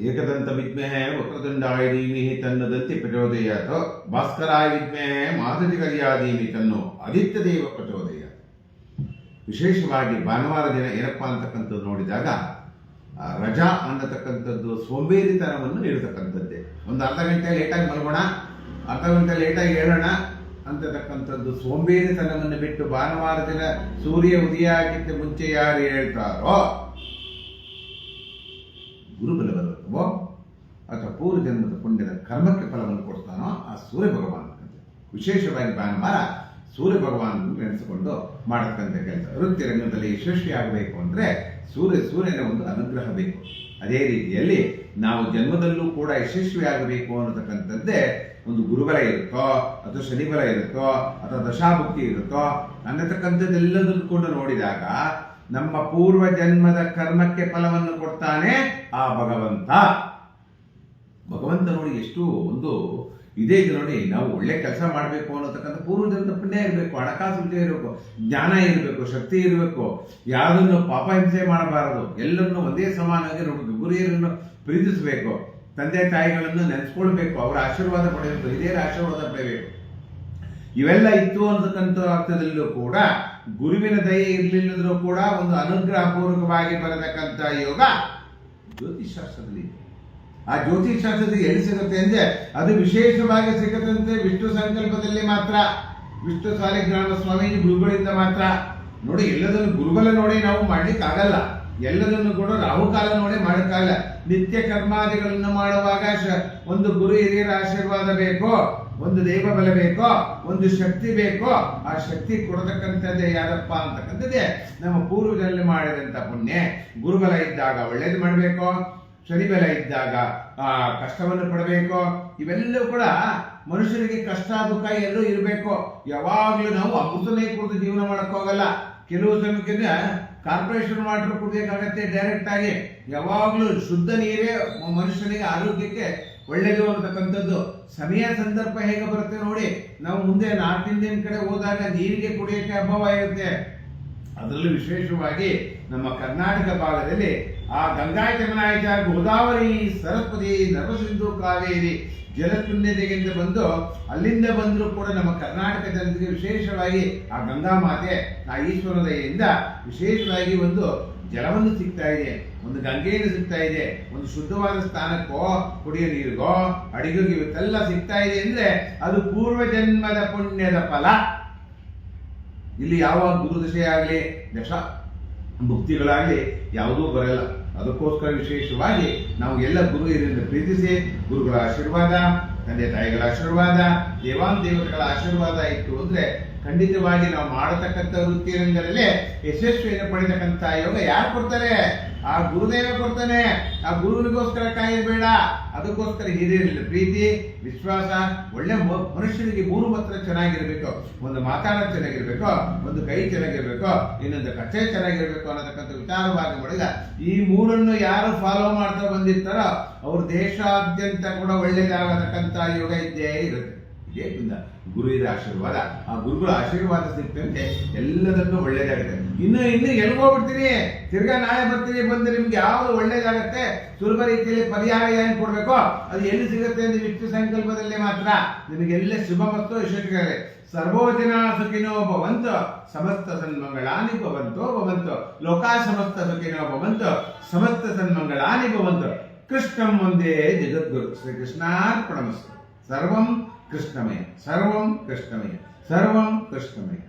ಏಕದಂತ ವಿದ್ಮಹೇ ವಕ್ರತುಂಡಾಯ ಧೀಮಹಿ ತನ್ನೋ ದಂತಿ ಪ್ರಚೋದಯಾತ್ ಭಾಸ್ಕರಾಯ ವಿದ್ಮಹೇ ಮಾರುತಿಕರ್ಯಾಯ ತನ್ನೋ ಆದಿತ್ಯ ದೇವ ಪ್ರಚೋದಯಾತ್. ವಿಶೇಷವಾಗಿ ಭಾನುವಾರ ದಿನ ಏನಪ್ಪಾ ಅಂತಕ್ಕಂಥದ್ದು ನೋಡಿದಾಗ ರಜಾ ಅನ್ನತಕ್ಕಂಥದ್ದು ಸೋಂಬೇರಿತನವನ್ನು ನೀಡತಕ್ಕಂಥದ್ದೇ. ಒಂದು ಅರ್ಧ ಗಂಟೆ ಲೇಟಾಗಿ ಮಲಗೋಣ, ಅರ್ಧ ಗಂಟೆ ಲೇಟಾಗಿ ಹೇಳೋಣ ಅಂತಕ್ಕಂಥದ್ದು ಸೋಂಬೇರಿತನವನ್ನು ಬಿಟ್ಟು ಭಾನುವಾರ ದಿನ ಸೂರ್ಯ ಉದಯ ಆಗಿದ್ದ ಮುಂಚೆ ಯಾರು ಹೇಳ್ತಾರೋ ಗುರುಬಲ ಬರುತ್ತವೋ ಅಥವಾ ಪೂರ್ವ ಜನ್ಮದ ಪುಣ್ಯದ ಕರ್ಮಕ್ಕೆ ಫಲವನ್ನು ಕೊಡ್ತಾನೋ ಆ ಸೂರ್ಯ ಭಗವಾನ್. ವಿಶೇಷವಾಗಿ ಭಾನುವಾರ ಸೂರ್ಯ ಭಗವಾನ್ ನೆನೆಸಿಕೊಂಡು ಮಾಡತಕ್ಕಂಥ ಕೆಲಸ. ವೃತ್ತಿ ರಂಗದಲ್ಲಿ ಯಶಸ್ವಿ ಆಗಬೇಕು ಅಂದರೆ ಸೂರ್ಯನ ಒಂದು ಅನುಗ್ರಹ ಬೇಕು. ಅದೇ ರೀತಿಯಲ್ಲಿ ನಾವು ಜನ್ಮದಲ್ಲೂ ಕೂಡ ಯಶಸ್ವಿ ಆಗಬೇಕು ಅನ್ನತಕ್ಕಂಥದ್ದೇ ಒಂದು ಗುರುಬಲ ಇರುತ್ತೋ ಅಥವಾ ಶನಿಬಲ ಇರುತ್ತೋ ಅಥವಾ ದಶಾಭುಕ್ತಿ ಇರುತ್ತೋ ಅನ್ನತಕ್ಕಂಥದ್ದೆಲ್ಲದನ್ನು ಕೂಡ ನೋಡಿದಾಗ ನಮ್ಮ ಪೂರ್ವ ಜನ್ಮದ ಕರ್ಮಕ್ಕೆ ಫಲವನ್ನು ಕೊಡ್ತಾನೆ ಆ ಭಗವಂತ. ನೋಡಿ ಎಷ್ಟು ಒಂದು ಇದೇ ಇದು ನೋಡಿ. ನಾವು ಒಳ್ಳೆ ಕೆಲಸ ಮಾಡಬೇಕು ಅನ್ನತಕ್ಕಂಥ ಪೂರ್ವ ಜನ್ಮದ ಪುಣ್ಯ ಇರಬೇಕು, ಹಣಕಾಸು ವಿದ್ಯೆ ಇರಬೇಕು, ಜ್ಞಾನ ಇರಬೇಕು, ಶಕ್ತಿ ಇರಬೇಕು, ಯಾವುದನ್ನು ಪಾಪ ಹಿಂಸೆ ಮಾಡಬಾರದು, ಎಲ್ಲರನ್ನು ಒಂದೇ ಸಮಾನವಾಗಿ ನೋಡಬೇಕು, ಗುರಿಯರನ್ನು ಪ್ರೀತಿಸಬೇಕು, ತಂದೆ ತಾಯಿಗಳನ್ನು ನೆನೆಸ್ಕೊಳ್ಬೇಕು, ಅವರ ಆಶೀರ್ವಾದ ಪಡೆಯಬೇಕು, ಹಿರಿಯರ ಆಶೀರ್ವಾದ ಪಡೆಯಬೇಕು. ಇವೆಲ್ಲ ಇತ್ತು ಅಂತಕ್ಕಂಥ ಅರ್ಥದಲ್ಲೂ ಕೂಡ ಗುರುವಿನ ದಯೆ ಇರಲಿಲ್ಲದ್ರೂ ಕೂಡ ಒಂದು ಅನುಗ್ರಹಪೂರ್ವಕವಾಗಿ ಬರತಕ್ಕಂಥ ಯೋಗ ಜ್ಯೋತಿಷಾಸ್ತ್ರದಲ್ಲಿ ಇದೆ. ಆ ಜ್ಯೋತಿಷಾಸ್ತ್ರದಲ್ಲಿ ಎಲ್ಲಿ ಸಿಗುತ್ತೆ ಅಂದ್ರೆ ಅದು ವಿಶೇಷವಾಗಿ ಸಿಗುತ್ತಂತೆ ವಿಷ್ಣು ಸಂಕಲ್ಪದಲ್ಲಿ ಮಾತ್ರ, ವಿಷ್ಣು ಸಾಲಿಗ್ರಾಮ ಸ್ವಾಮೀಜಿ ಗುರುಗಳಿಂದ ಮಾತ್ರ. ನೋಡಿ, ಎಲ್ಲದನ್ನು ಗುರುಗಳ ನೋಡಿ ನಾವು ಮಾಡ್ಲಿಕ್ಕೆ ಆಗಲ್ಲ, ಎಲ್ಲದನ್ನು ಕೂಡ ರಾಹುಕಾಲ ನೋಡಿ ಮಾಡಕ್ಕಾಗಲ್ಲ. ನಿತ್ಯ ಕರ್ಮಾದಿಗಳನ್ನು ಮಾಡುವಾಗ ಒಂದು ಗುರು ಹಿರಿಯರ ಆಶೀರ್ವಾದ ಬೇಕೋ, ಒಂದು ದೈವ ಬಲ ಬೇಕೋ, ಒಂದು ಶಕ್ತಿ ಬೇಕೋ. ಆ ಶಕ್ತಿ ಕೊಡತಕ್ಕಂಥದ್ದೇ ಯಾರಪ್ಪ ಅಂತಕ್ಕಂಥದ್ದೇ ನಮ್ಮ ಪೂರ್ವಜರಲ್ಲಿ ಮಾಡಿದಂಥ ಪುಣ್ಯ. ಗುರುಬಲ ಇದ್ದಾಗ ಒಳ್ಳೇದು ಮಾಡಬೇಕು, ಶನಿಬಲ ಇದ್ದಾಗ ಕಷ್ಟವನ್ನು ಪಡಬೇಕು. ಇವೆಲ್ಲವೂ ಕೂಡ ಮನುಷ್ಯರಿಗೆ ಕಷ್ಟ ದುಃಖ ಎಲ್ಲೂ ಇರಬೇಕು. ಯಾವಾಗಲೂ ನಾವು ಅಮೃತನೇ ಕುಡಿದು ಜೀವನ ಮಾಡಕ್ ಹೋಗಲ್ಲ. ಕೆಲವು ಸಮಯಕ್ಕೆ ಕಾರ್ಪೊರೇಷನ್ ವಾಟರ್ ಕುಡಿಬೇಕಾಗತ್ತೆ ಡೈರೆಕ್ಟ್ ಆಗಿ. ಯಾವಾಗಲೂ ಶುದ್ಧ ನೀರೇ ಮನುಷ್ಯನಿಗೆ ಆರೋಗ್ಯಕ್ಕೆ ಒಳ್ಳೆಯದು ಅನ್ನತಕ್ಕಂಥದ್ದು. ಸಮಯ ಸಂದರ್ಭ ಹೇಗೆ ಬರುತ್ತೆ ನೋಡಿ. ನಾವು ಮುಂದೆ ನಾರ್ತ್ ಇಂಡಿಯನ್ ಕಡೆ ಹೋದಾಗ ನೀರಿಗೆ ಕುಡಿಯೋಕೆ ಅಭಾವ ಇರುತ್ತೆ. ಅದರಲ್ಲೂ ವಿಶೇಷವಾಗಿ ನಮ್ಮ ಕರ್ನಾಟಕ ಭಾಗದಲ್ಲಿ ಆ ಗಂಗಾ ಜಮನಾಯಕ ಗೋದಾವರಿ ಸರಸ್ವತಿ ನರ್ಮಸಿಂಧು ಕಾವೇರಿ ಜಲಪುಣ್ಯತೆಗೆಂದು ಬಂದು ಅಲ್ಲಿಂದ ಬಂದರೂ ಕೂಡ ನಮ್ಮ ಕರ್ನಾಟಕ ಜನತೆಗೆ ವಿಶೇಷವಾಗಿ ಆ ಗಂಗಾ ಮಾತೆ ಆ ಈಶ್ವರ ದಯೆಯಿಂದ ವಿಶೇಷವಾಗಿ ಒಂದು ಜಲವನ್ನು ಸಿಗ್ತಾ ಇದೆ, ಒಂದು ಗಂಗೆಯನ್ನು ಸಿಗ್ತಾ ಇದೆ, ಒಂದು ಶುದ್ಧವಾದ ಸ್ಥಾನಕ್ಕೋ ಕುಡಿಯೋ ನೀರಿಗೋ ಅಡಿಗೆಗೆ ಇವತ್ತೆಲ್ಲ ಸಿಗ್ತಾ ಇದೆ ಅಂದ್ರೆ ಅದು ಪೂರ್ವ ಜನ್ಮದ ಪುಣ್ಯದ ಫಲ. ಇಲ್ಲಿ ಯಾವ ಗುರುದಶೆ ಆಗಲಿ ದಶ ಮುಕ್ತಿಗಳಾಗಲಿ ಯಾವುದೂ ಬರಲ್ಲ. ಅದಕ್ಕೋಸ್ಕರ ವಿಶೇಷವಾಗಿ ನಾವು ಎಲ್ಲ ಗುರು ಹಿರಿಯರನ್ನು ಪ್ರೀತಿಸಿ ಗುರುಗಳ ಆಶೀರ್ವಾದ, ತಂದೆ ತಾಯಿಗಳ ಆಶೀರ್ವಾದ, ದೇವಾನುದೇವತೆಗಳ ಆಶೀರ್ವಾದ ಇತ್ತು ಅಂದ್ರೆ ಖಂಡಿತವಾಗಿ ನಾವು ಮಾಡತಕ್ಕಂಥ ವೃತ್ತಿ ರಂಗದಲ್ಲೇ ಯಶಸ್ವಿಯನ್ನು ಪಡೆತಕ್ಕಂಥ ಯೋಗ ಯಾರು ಕೊಡ್ತಾರೆ? ಆ ಗುರುದೇವ ಕೊಡ್ತಾನೆ. ಆ ಗುರುವಿಗೋಸ್ಕರ ಕಾಯಬೇಡ. ಅದಕ್ಕೋಸ್ಕರ ಹಿರಿಯರಲ್ಲಿ ಪ್ರೀತಿ, ವಿಶ್ವಾಸ, ಒಳ್ಳೆ ಮನುಷ್ಯನಿಗೆ ಮೂರು ಮಾತ್ರ ಚೆನ್ನಾಗಿರ್ಬೇಕು. ಒಂದು ಮಾತಾಡೋದು ಚೆನ್ನಾಗಿರ್ಬೇಕು, ಒಂದು ಕೈ ಚೆನ್ನಾಗಿರ್ಬೇಕು, ಇನ್ನೊಂದು ಕಚ್ಚೆ ಚೆನ್ನಾಗಿರ್ಬೇಕು ಅನ್ನತಕ್ಕಂಥ ವಿಚಾರವಾಗಿ ಮಾಡಿದ ಈ ಮೂರನ್ನು ಯಾರು ಫಾಲೋ ಮಾಡ್ತಾ ಬಂದಿರ್ತಾರೋ ಅವ್ರ ದೇಶಾದ್ಯಂತ ಕೂಡ ಒಳ್ಳೇದಾಗತಕ್ಕಂಥ ಯೋಗ ಇದ್ದೇ ಇರುತ್ತೆ. ಇದೇ ಗುರುವಿನ ಆಶೀರ್ವಾದ. ಆ ಗುರುಗಳ ಆಶೀರ್ವಾದ ಸಿಗ್ತಂತೆ ಎಲ್ಲದಕ್ಕೂ ಒಳ್ಳೇದಾಗುತ್ತೆ. ಇನ್ನು ಎಲ್ಗೋಗ್ಬಿಡ್ತೀನಿ, ತಿರ್ಗಾ ನಾಳೆ ಬರ್ತೀನಿ, ಬಂದು ನಿಮ್ಗೆ ಯಾವ್ದು ಒಳ್ಳೇದಾಗತ್ತೆ ಸುಲಭ ರೀತಿಯಲ್ಲಿ ಪರಿಹಾರ ಏನು ಕೊಡ್ಬೇಕೋ ಅದು ಎಲ್ಲಿ ಸಿಗುತ್ತೆ ಅಂದ್ರೆ ವಿಷ್ಣು ಸಂಕಲ್ಪದಲ್ಲಿ ಮಾತ್ರ. ನಿಮಗೆಲ್ಲ ಶುಭ ಮತ್ತು ಯಶಸ್ವಿಯಾಗಲಿ. ಸರ್ವೋಜನ ಸುಖಿನೋ ಭವಂತು, ಸಮಸ್ತ ಸನ್ಮಂಗಳಾನಿ ಭವಂತು, ಲೋಕಾ ಸಮಸ್ತ ಸುಖಿನೋ ಭವಂತು, ಸಮಸ್ತ ಸನ್ಮಂಗಳಾನಿ ಭವಂತು. ಕೃಷ್ಣಂ ಒಂದೇ ಜಗದ್ಗುರು. ಶ್ರೀಕೃಷ್ಣಾರ್ಪಣಮಸ್ತು. ಸರ್ವಂ ಕೃಷ್ಣಮಯ, ಸರ್ವಂ ಕೃಷ್ಣಮಯ, ಸರ್ವಂ ಕೃಷ್ಣಮಯ.